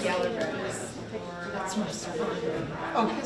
That's my son. Okay.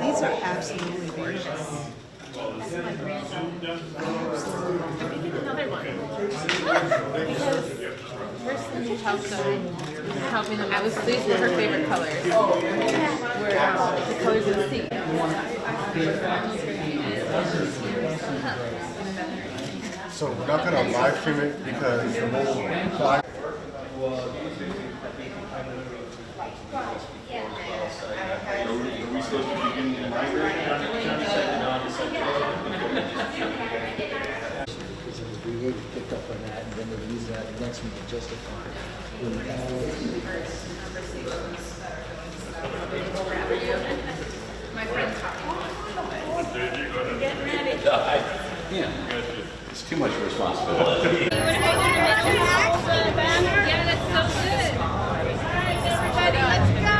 These are absolutely gorgeous. That's my granddaughter. Another one. Because person who helped me them, these were her favorite colors. Were the colors of the sea. So we're not gonna live stream it because the whole live. Are we supposed to begin the library? We would pick up on that and then we'll use that next week to justify it. My friend's Yeah. It's too much responsibility. Yeah, that's so good. Everybody, let's go.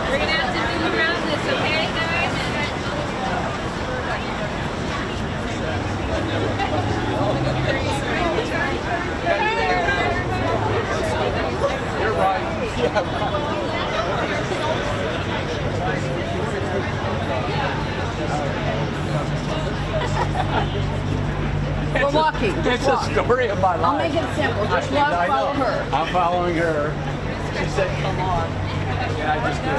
We're gonna have to move around this, okay, guys? You're right. We're walking. It's a story of my life. I'll make it simple. Just walk, follow her. I'm following her. She said, come on. And I just did.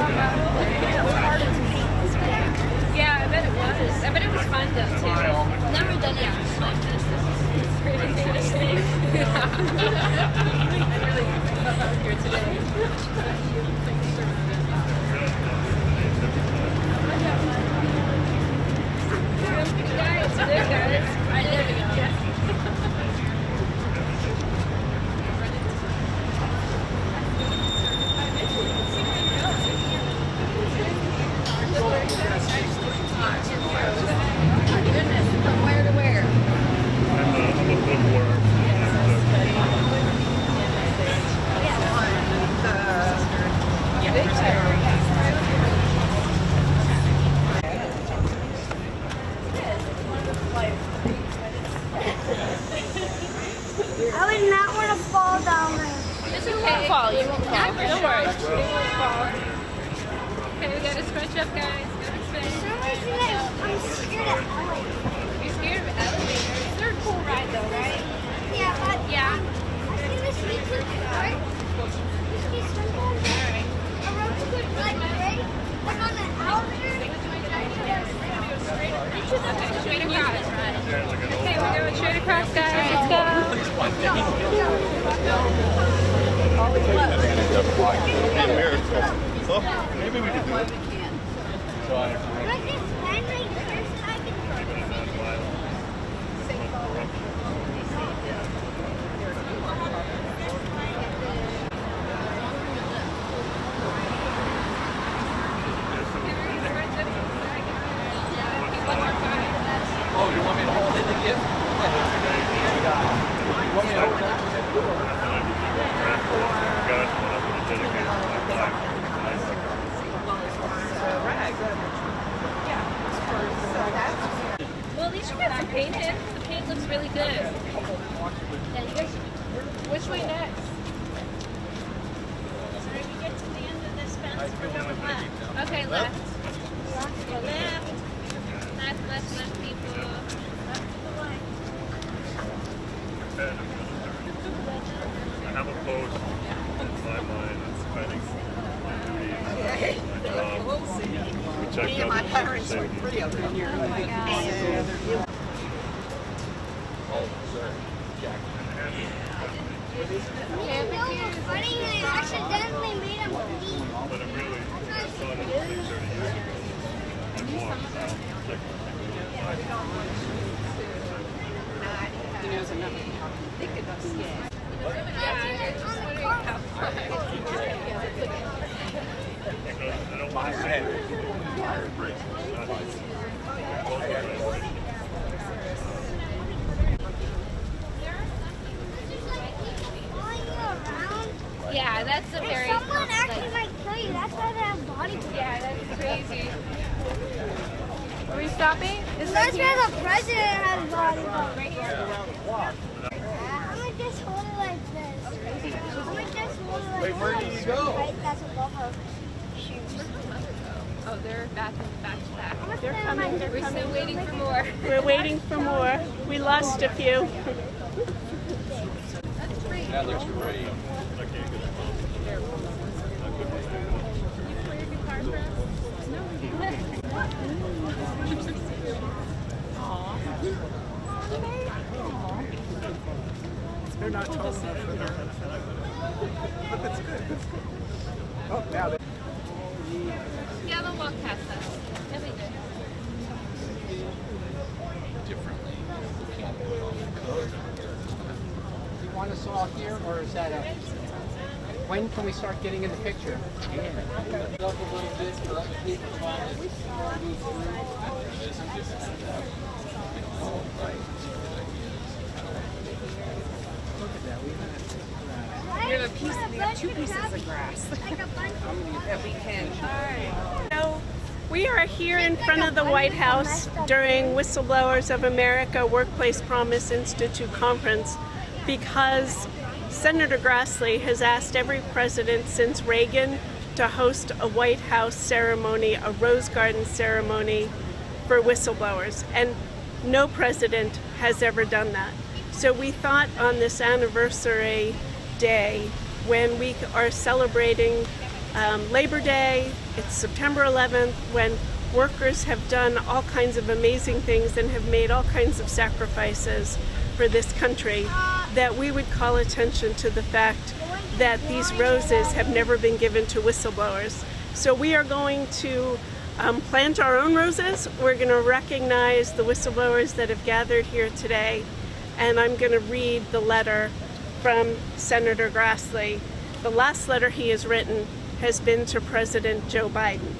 Yeah, I bet it was. I bet it was fun though too. Never done it like this. It's pretty interesting. I'm really here today. Guys, there guys. Right there we go. Goodness, from where to where? I'm a bookworm. I would not want to fall down there. It's okay. You won't fall. You won't fall. Don't worry. You won't fall. Okay, we gotta scrunch up, guys. Gotta For scrunch. some reason, I'm scared of elevators. You're scared of elevators? They're a cool ride though, right? Yeah, but Yeah. I think this week is right. This week's sometimes a road could like right, like on an elevator. Okay, straight across. Okay, we're going straight across, guys. Let's go. Maybe we could do it. Like this line right here, so I can. Oh, you want me to hold it again? You want me to hold it? Well, at least you got some paint in. The paint looks really good. Yeah, you guys, which way next? So we get to the end of this fence, we're going left. Okay, left. Left. Left, people. I have a post in my mind that's finding my job. We checked out the parents were pretty up in here. You know what's funny? I accidentally made him leave. But it really, I saw it like 30 years ago. I walked out. He knows enough. Think it does. I don't want to say it. Yeah, that's a very Someone actually like, might kill you. That's why they have body. yeah, that's crazy. Are we stopping? Is That's where the president has volleyball. right here? I'm gonna just hold it like this. I'm gonna just hold it like this. where do you go? Right, that's above her shoes. Oh, they're back to back. They're coming. We're still waiting for more. We're waiting for more. We lost a few. That looks great. They're not tall enough for that. But that's good. Oh, now they. Yeah, they'll walk past us. Yeah, they did. Differently. You want us all here, or is that a... When can we start getting in the picture? Up a little bit for other people to Look at that. We have a piece. We have 2 pieces of grass that we can. So we are here in front of the White House during Whistleblowers of America Workplace Promise Institute conference because Senator Grassley has asked every president since Reagan to host a White House ceremony, a Rose Garden ceremony for whistleblowers, and no president has ever done that. So we thought on this anniversary day, when we are celebrating Labor Day, it's September 11th, when workers have done all kinds of amazing things and have made all kinds of sacrifices for this country, that we would call attention to the fact that these roses have never been given to whistleblowers. So we are going to plant our own roses. We're going to recognize the whistleblowers that have gathered here today, and I'm going to read the letter from Senator Grassley. The last letter he has written has been to President Joe Biden.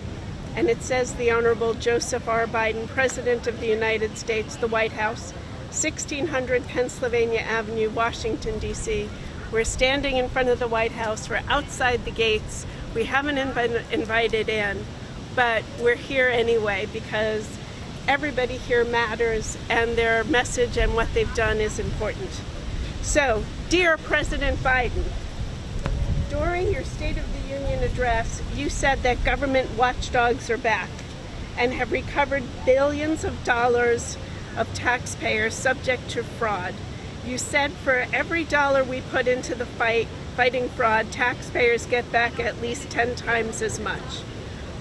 And it says, "The Honorable Joseph R. Biden, President of the United States, the White House, 1600 Pennsylvania Avenue, Washington, D.C. We're standing in front of the White House. We're outside the gates. We haven't been invited in, but we're here anyway because everybody here matters and their message and what they've done is important. So, dear President Biden, during your State of the Union address, you said that government watchdogs are back and have recovered billions of dollars of taxpayers subject to fraud. You said for every dollar we put into the fighting fraud, taxpayers get back at least 10 times as much.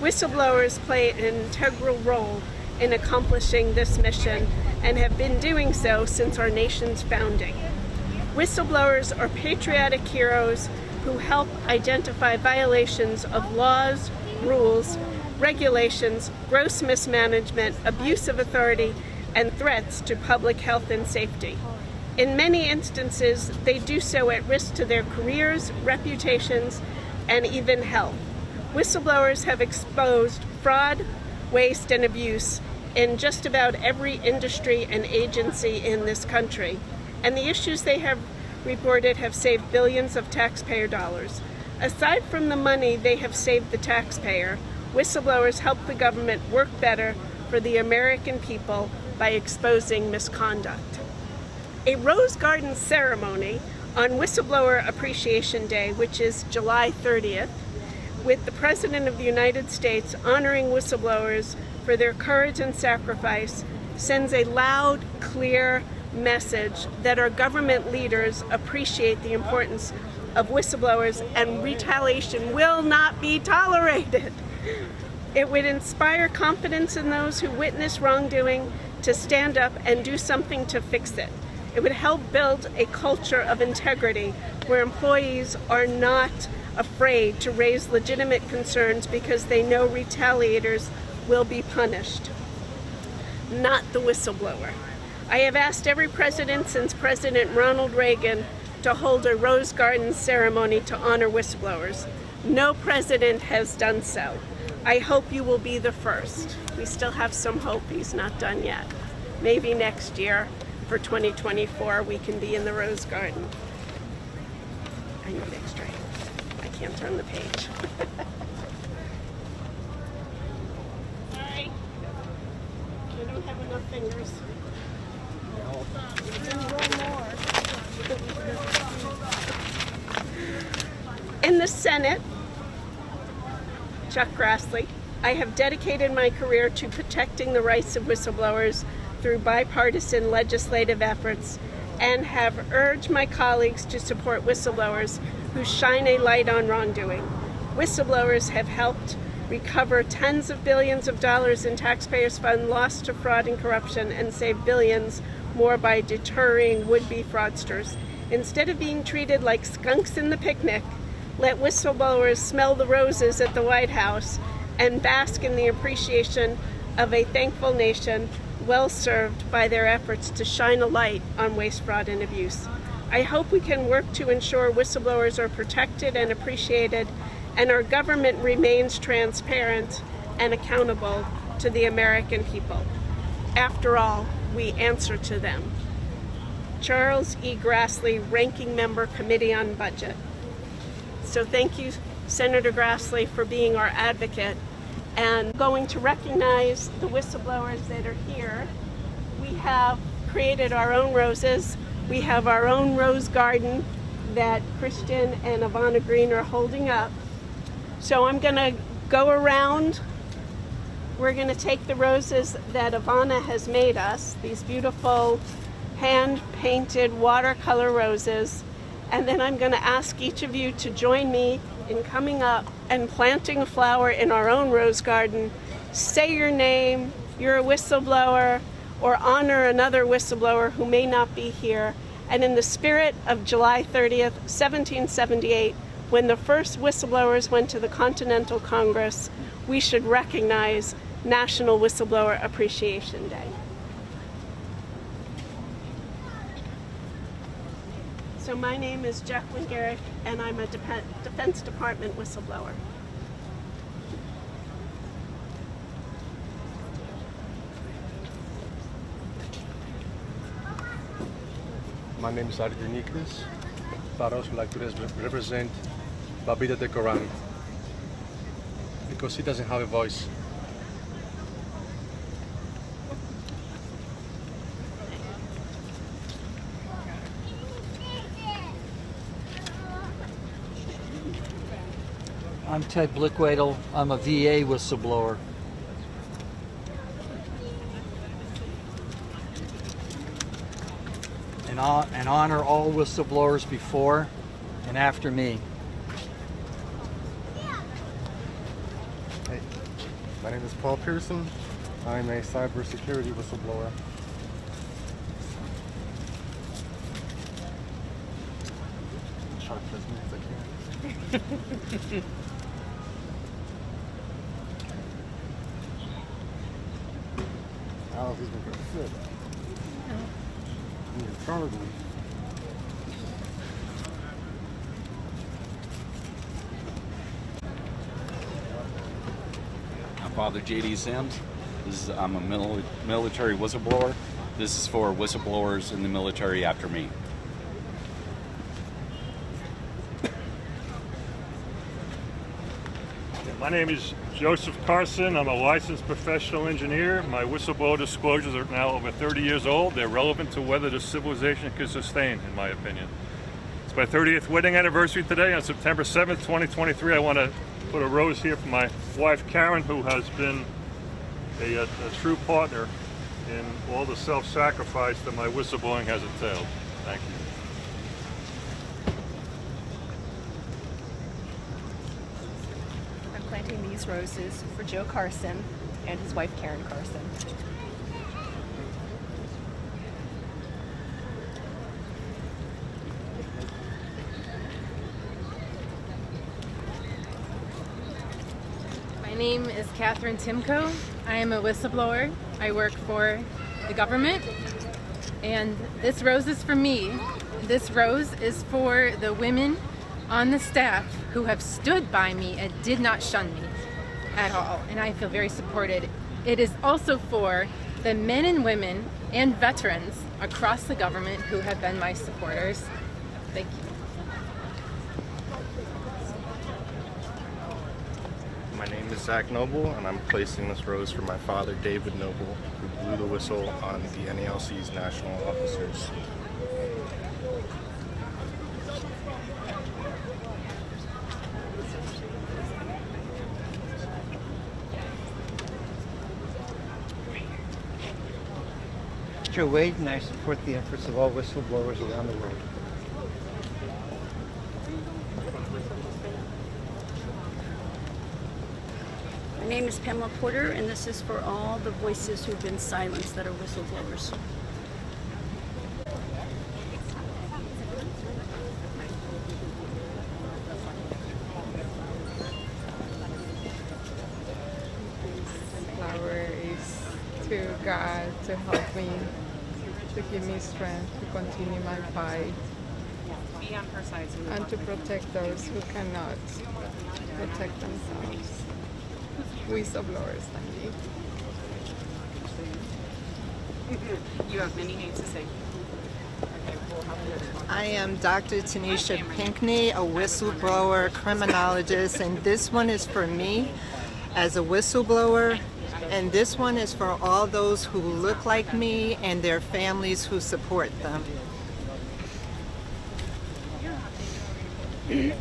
Whistleblowers play an integral role in accomplishing this mission and have been doing so since our nation's founding. Whistleblowers are patriotic heroes who help identify violations of laws, rules, regulations, gross mismanagement, abuse of authority, and threats to public health and safety. In many instances, they do so at risk to their careers, reputations, and even health. Whistleblowers have exposed fraud, waste, and abuse in just about every industry and agency in this country, and the issues they have reported have saved billions of taxpayer dollars. Aside from the money they have saved the taxpayer, whistleblowers help the government work better for the American people by exposing misconduct. A Rose Garden ceremony on Whistleblower Appreciation Day, which is July 30th, with the President of the United States honoring whistleblowers for their courage and sacrifice, sends a loud, clear message that our government leaders appreciate the importance of whistleblowers and retaliation will not be tolerated. It would inspire confidence in those who witness wrongdoing to stand up and do something to fix it. It would help build a culture of integrity where employees are not afraid to raise legitimate concerns because they know retaliators will be punished, not the whistleblower. I have asked every president since President Ronald Reagan to hold a Rose Garden ceremony to honor whistleblowers. No president has done so. I hope you will be the first. We still have some hope he's not done yet. Maybe next year, for 2024, we can be in the Rose Garden. I need extra. I can't turn the page. have enough fingers. In the Senate, Chuck Grassley, I have dedicated my career to protecting the rights of whistleblowers through bipartisan legislative efforts and have urged my colleagues to support whistleblowers who shine a light on wrongdoing. Whistleblowers have helped recover tens of billions of dollars in taxpayers' funds lost to fraud and corruption and save billions more by deterring would-be fraudsters. Instead of being treated like skunks in the picnic, let whistleblowers smell the roses at the White House and bask in the appreciation of a thankful nation well served by their efforts to shine a light on waste, fraud, and abuse. I hope we can work to ensure whistleblowers are protected and appreciated, and our government remains transparent and accountable to the American people. After all, we answer to them. Charles E. Grassley, Ranking Member, Committee on Budget. So thank you, Senator Grassley, for being our advocate. And going to recognize the whistleblowers that are here. We have created our own roses. We have our own rose garden that Christian and Ivana Green are holding up. So I'm gonna go around. We're gonna take the roses that Ivana has made us, these beautiful hand-painted watercolor roses, and then I'm gonna ask each of you to join me in coming up and planting a flower in our own rose garden. Say your name, you're a whistleblower, or honor another whistleblower who may not be here. And in the spirit of July 30th, 1778, when the first whistleblowers went to the Continental Congress, we should recognize National Whistleblower Appreciation Day. So my name is Jacqueline Garrick, and I'm a Defense Department whistleblower. My name is Arthur Nikris, but I also like to represent Babita Dekoran because he doesn't have a voice. I'm Ted Blickwadel. I'm a VA whistleblower. And honor all whistleblowers before and after me. Hey, my name is Paul Pearson. I'm a cybersecurity whistleblower. Try to play as many as I can. Alice is gonna sit. You're in front of me. I'm Father J.D. Sims. I'm a military whistleblower. This is for whistleblowers in the military after me. My name is Joseph Carson. I'm a licensed professional engineer. My whistleblower disclosures are now over 30 years old. They're relevant to whether the civilization can sustain, in my opinion. It's my 30th wedding anniversary today on September 7th, 2023. I want to put a rose here for my wife, Karen, who has been a true partner in all the self-sacrifice that my whistleblowing has entailed. Thank you. Planting these roses for Joe Carson and his wife Karen Carson. My name is Catherine Timko. I am a whistleblower. I work for the government, and this rose is for me. This rose is for the women on the staff who have stood by me and did not shun me at all, and I feel very supported. It is also for the men and women and veterans across the government who have been my supporters. Thank you. My name is Zach Noble, and I'm placing this rose for my father, David Noble, who blew the whistle on the NALC's national officers. Joe Wade, and I support the efforts of all whistleblowers around the world. My name is Pamela Porter, and this is for all the voices who've been silenced that are whistleblowers. Flower is to God to help me, to give me strength to continue my fight, Be on her side. So and to protect those who cannot protect themselves. Whistleblowers, thank you. You have many names to say. I am Dr. Tanisha Pinkney, a whistleblower criminologist, and this one is for me as a whistleblower, and this one is for all those who look like me and their families who support them. Do you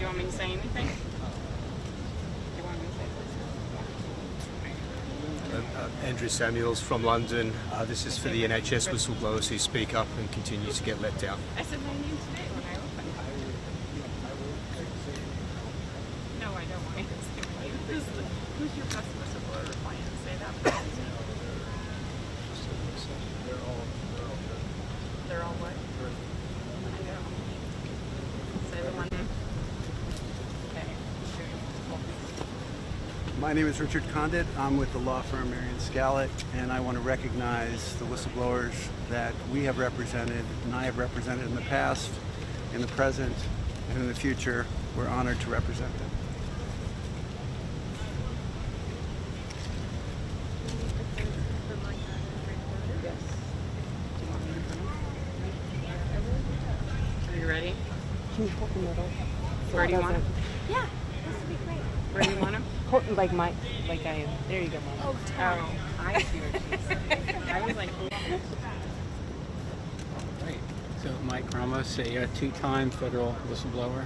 want me to say anything? Andrew Samuels from London. This is for the NHS whistleblowers who speak up and continue to get let down. I said my name today when I opened. No, I don't want to say my name. Who's your best whistleblower client? Say that. They're all what? I know. Say the one. My name is Richard Condit. I'm with the law firm Marion Scallett, and I want to recognize the whistleblowers that we have represented and I have represented in the past, in the present, and in the future. We're honored to represent them. Are you ready? Can you hold the middle? Where do you want them? Yeah, this would be great. Where do you want them? Like I am. There you go, Mom. Oh, I see what she's saying. I was like, Right. So Mike Ramos, a two-time federal whistleblower,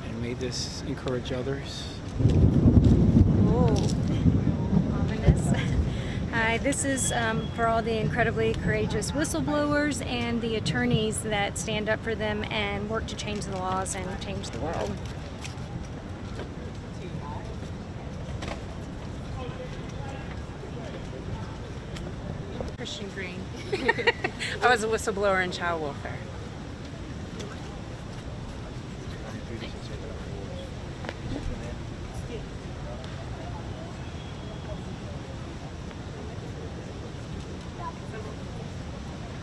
and may this encourage others. Oh, ominous. Hi, this is for all the incredibly courageous whistleblowers and the attorneys that stand up for them and work to change the laws and change the world. Christian Green. I was a whistleblower in child welfare.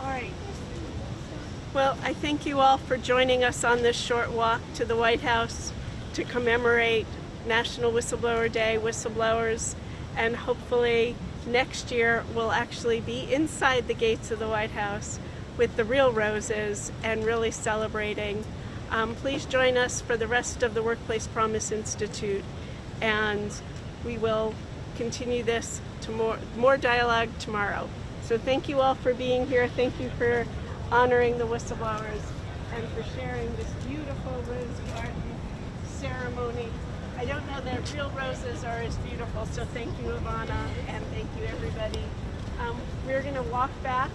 All right. Well, I thank you all for joining us on this short walk to the White House to commemorate National Whistleblower Day, whistleblowers, and hopefully next year we'll actually be inside the gates of the White House with the real roses and really celebrating. Please join us for the rest of the Workplace Promise Institute, and we will continue this to more dialogue tomorrow. So thank you all for being here. Thank you for honoring the whistleblowers and for sharing this beautiful rose garden ceremony. I don't know that real roses are as beautiful, so thank you, Ivana, and thank you, everybody. We're going to walk back